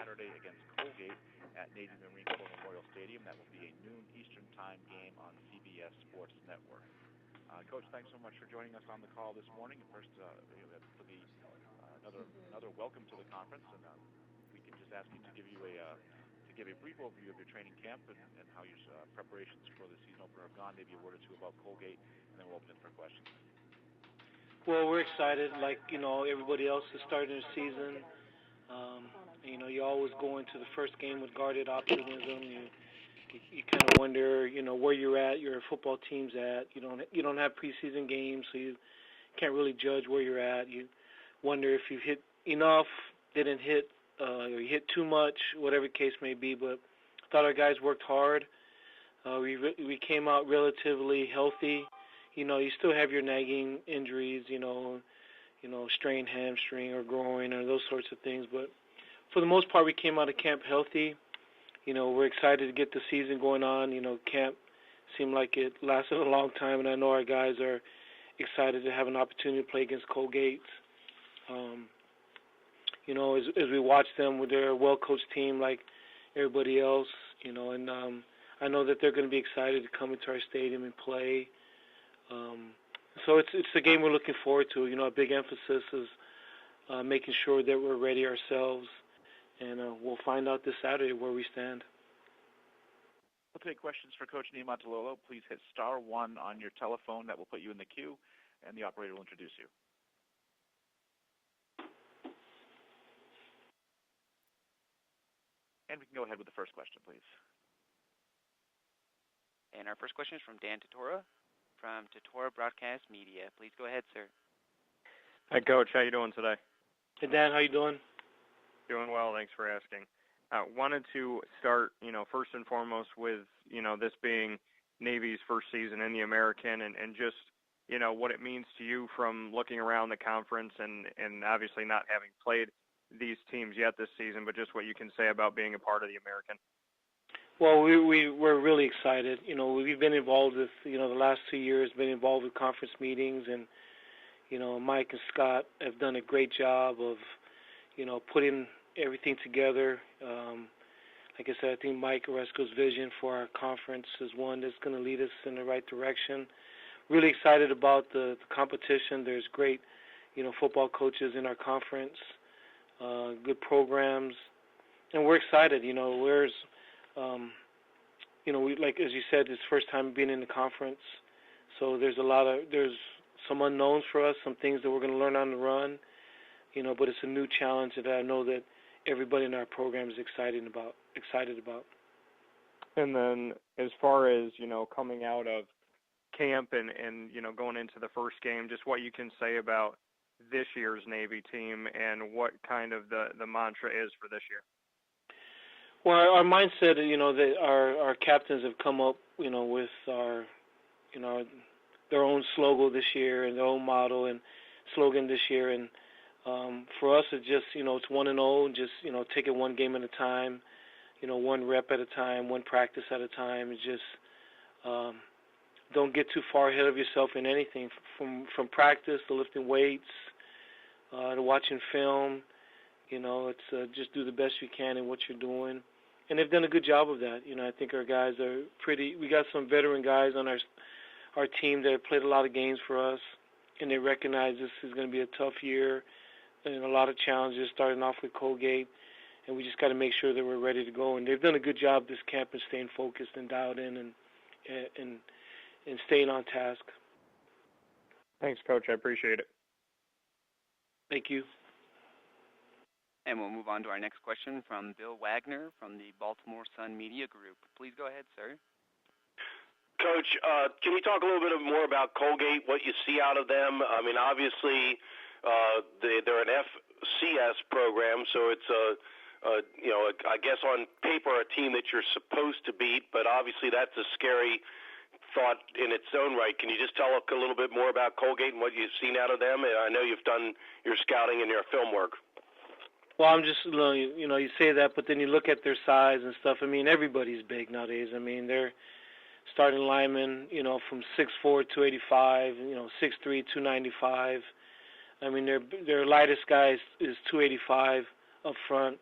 Saturday against Colgate at Navy Marine Corps Memorial Stadium. That will be a noon Eastern Time game on CBS Sports Network. Coach, thanks so much for joining us on the call this morning. First, for the another welcome to the conference, and we can just ask you to give a brief overview of your training camp and how your preparations for the season opener have gone. Maybe a word or two about Colgate, and then we'll open it for questions. Well, we're excited. Like everybody else is starting the season. You always go into the first game with guarded optimism. You kind of wonder, where you're at, your football team's at. You don't have preseason games, so you can't really judge where you're at. You wonder if you hit enough, didn't hit, or you hit too much, whatever the case may be. But I thought our guys worked hard. We came out relatively healthy. You still have your nagging injuries, strained hamstring or groin or those sorts of things. But for the most part, we came out of camp healthy. We're excited to get the season going on. Camp seemed like it lasted a long time, and I know our guys are excited to have an opportunity to play against Colgate. As we watch them with their well-coached team like everybody else, and I know that they're going to be excited to come into our stadium and play. So it's a game we're looking forward to. A big emphasis is making sure that we're ready ourselves, and we'll find out this Saturday where we stand. We'll take questions for Coach Niumatalolo. Please hit *1 on your telephone. That will put you in the queue, and the operator will introduce you. And we can go ahead with the first question, please. And our first question is from Dan Tortora from Tortora Broadcast Media. Please go ahead, sir. Hi, Coach. How you doing today? Hey, Dan. How you doing? Doing well. Thanks for asking. Wanted to start, first and foremost with, this being Navy's first season in the American and just, what it means to you from looking around the conference and obviously not having played these teams yet this season, but just what you can say about being a part of the American. Well, we're really excited. We've been involved with, the last 2 years, been involved with conference meetings, and, Mike and Scott have done a great job of, putting everything together. Like I said, I think Mike Oresco's vision for our conference is one that's going to lead us in the right direction. Really excited about the competition. There's great, football coaches in our conference, good programs, and we're excited. We like, as you said, it's first time being in the conference, so there's some unknowns for us, some things that we're going to learn on the run, but it's a new challenge that I know that everybody in our program is excited about. And then as far as, coming out of camp and going into the first game, just what you can say about this year's Navy team and what kind of the mantra is for this year. Well, our mindset, that our captains have come up, with our, their own slogan this year and their own motto and slogan this year. And for us, it's just, it's 1-0, just, take it one game at a time, one rep at a time, one practice at a time. It's just don't get too far ahead of yourself in anything, from practice to lifting weights to watching film. It's just do the best you can in what you're doing. And they've done a good job of that. I think our guys are we got some veteran guys on our team that have played a lot of games for us, and they recognize this is going to be a tough year and a lot of challenges starting off with Colgate, and we just got to make sure that we're ready to go. And they've done a good job this camp of staying focused and dialed in and staying on task. Thanks, Coach. I appreciate it. Thank you. And we'll move on to our next question from Bill Wagner from the Baltimore Sun Media Group. Please go ahead, sir. Coach, can you talk a little bit more about Colgate, what you see out of them? I mean, obviously, they're an FCS program, so it's I guess on paper a team that you're supposed to beat, but obviously that's a scary thought in its own right. Can you just tell us a little bit more about Colgate and what you've seen out of them? And I know you've done your scouting and your film work. Well, I'm just, you say that, but then you look at their size and stuff. I mean, everybody's big nowadays. I mean, they're starting linemen, from 6'4", 285, 6'3", 295. I mean, their lightest guy is 285 up front.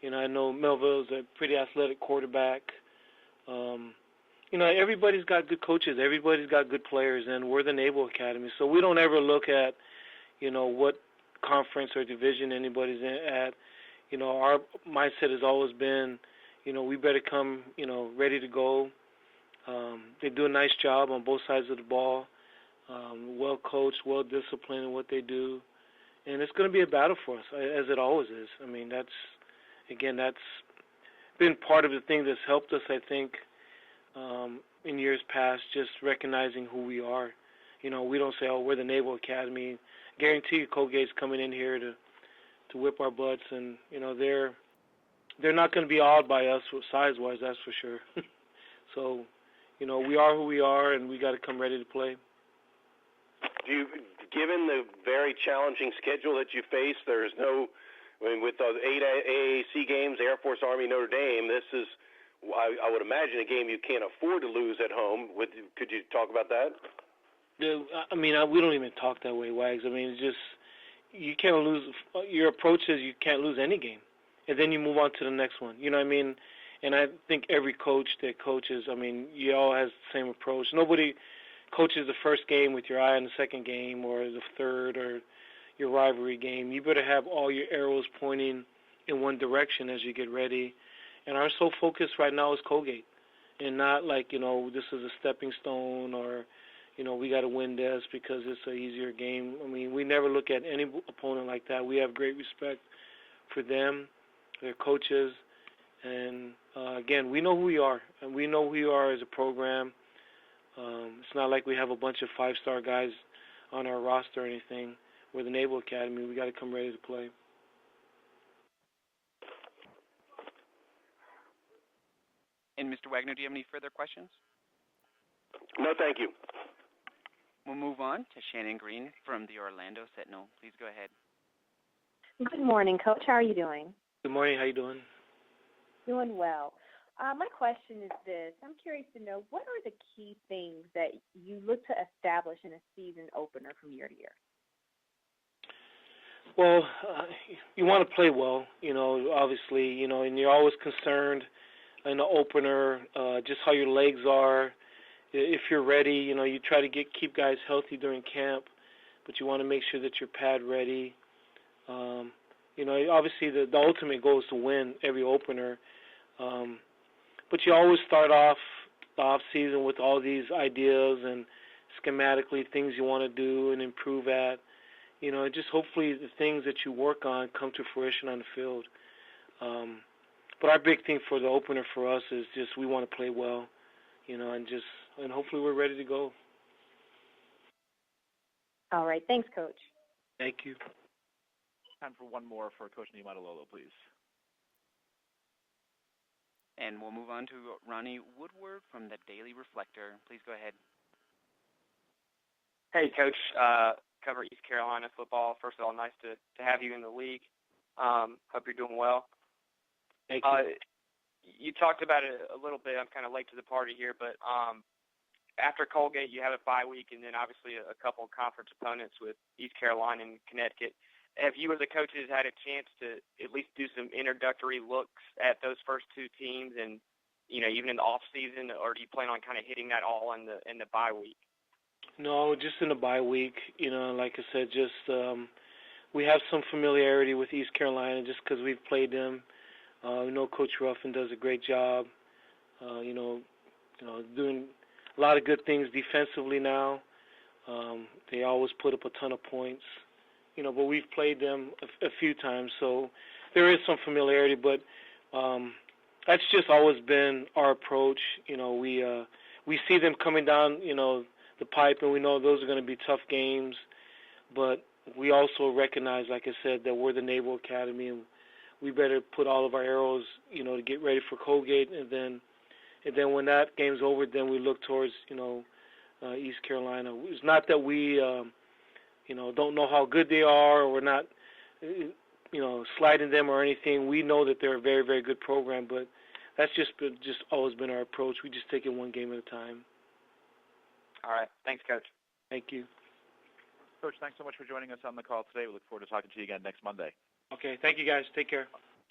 I know Melville's a pretty athletic quarterback. Everybody's got good coaches. Everybody's got good players, and we're the Naval Academy. So we don't ever look at, what conference or division anybody's at. Our mindset has always been, we better come, ready to go. They do a nice job on both sides of the ball, well coached, well disciplined in what they do. And it's going to be a battle for us, as it always is. I mean, that's been part of the thing that's helped us, I think, in years past, just recognizing who we are. We don't say, we're the Naval Academy. Guarantee you Colgate's coming in here to whip our butts, and, they're not going to be awed by us size-wise, that's for sure. So, we are who we are, and we got to come ready to play. Given the very challenging schedule that you face, with the 8 AAC games, Air Force, Army, Notre Dame, this is, I would imagine, a game you can't afford to lose at home. Could you talk about that? We don't even talk that way, Wags. It's just, you can't lose. Your approach is you can't lose any game, and then you move on to the next one. You know what I mean? And I think every coach that coaches, you all has the same approach. Nobody coaches the first game with your eye on the second game or the third or your rivalry game. You better have all your arrows pointing in one direction as you get ready. And our sole focus right now is Colgate, and not like, this is a stepping stone or, we got to win this because it's an easier game. We never look at any opponent like that. We have great respect for them, their coaches, and, again, we know who we are, and we know who we are as a program. It's not like we have a bunch of five-star guys on our roster or anything. We're the Naval Academy. We got to come ready to play. And Mr. Wagner, do you have any further questions? No, thank you. We'll move on to Shannon Green from the Orlando Sentinel. Please go ahead. Good morning, Coach. How are you doing? Good morning. How you doing? Doing well. My question is this. I'm curious to know, what are the key things that you look to establish in a season opener from year to year? Well, you want to play well, obviously, and you're always concerned in the opener, just how your legs are. If you're ready, you try to keep guys healthy during camp, but you want to make sure that you're pad ready. Obviously the ultimate goal is to win every opener. But you always start off the off season with all these ideas and schematically things you want to do and improve at. Just hopefully the things that you work on come to fruition on the field. But our big thing for the opener for us is just we want to play well, and hopefully we're ready to go. All right. Thanks, Coach. Thank you. Time for one more for Coach Niumatalolo, please. And we'll move on to Ronnie Woodward from the Daily Reflector. Please go ahead. Hey, Coach. Cover East Carolina football. First of all, nice to have you in the league. Hope you're doing well. Thank you. You talked about it a little bit. I'm kind of late to the party here, but after Colgate, you have a bye week, and then obviously a couple of conference opponents with East Carolina and Connecticut. Have you or the coaches had a chance to at least do some introductory looks at those first two teams, and even in the off season, or do you plan on kind of hitting that all in the bye week? No, just in the bye week. Like I said, just we have some familiarity with East Carolina just because we've played them. We know Coach Ruffin does a great job. Doing a lot of good things defensively now. They always put up a ton of points. But we've played them a few times, so there is some familiarity. But that's just always been our approach. We see them coming down, the pipe, and we know those are going to be tough games. But we also recognize, like I said, that we're the Naval Academy, and we better put all of our arrows, to get ready for Colgate, and then when that game's over, then we look towards, East Carolina. It's not that we don't know how good they are, or we're not, slighting them or anything. We know that they're a very, very good program, but that's just always been our approach. We just take it one game at a time. All right. Thanks, Coach. Thank you. Coach, thanks so much for joining us on the call today. We look forward to talking to you again next Monday. Okay. Thank you, guys. Take care.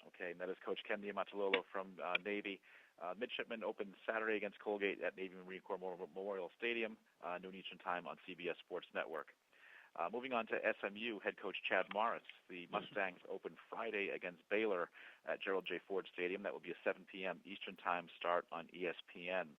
Okay, and that is Coach Ken Niumatalolo from Navy. Midshipmen open Saturday against Colgate at Navy Marine Corps Memorial Stadium, noon Eastern Time on CBS Sports Network. Moving on to SMU, head coach Chad Morris. The Mustangs open Friday against Baylor at Gerald J. Ford Stadium. That will be a 7 p.m. Eastern Time start on ESPN.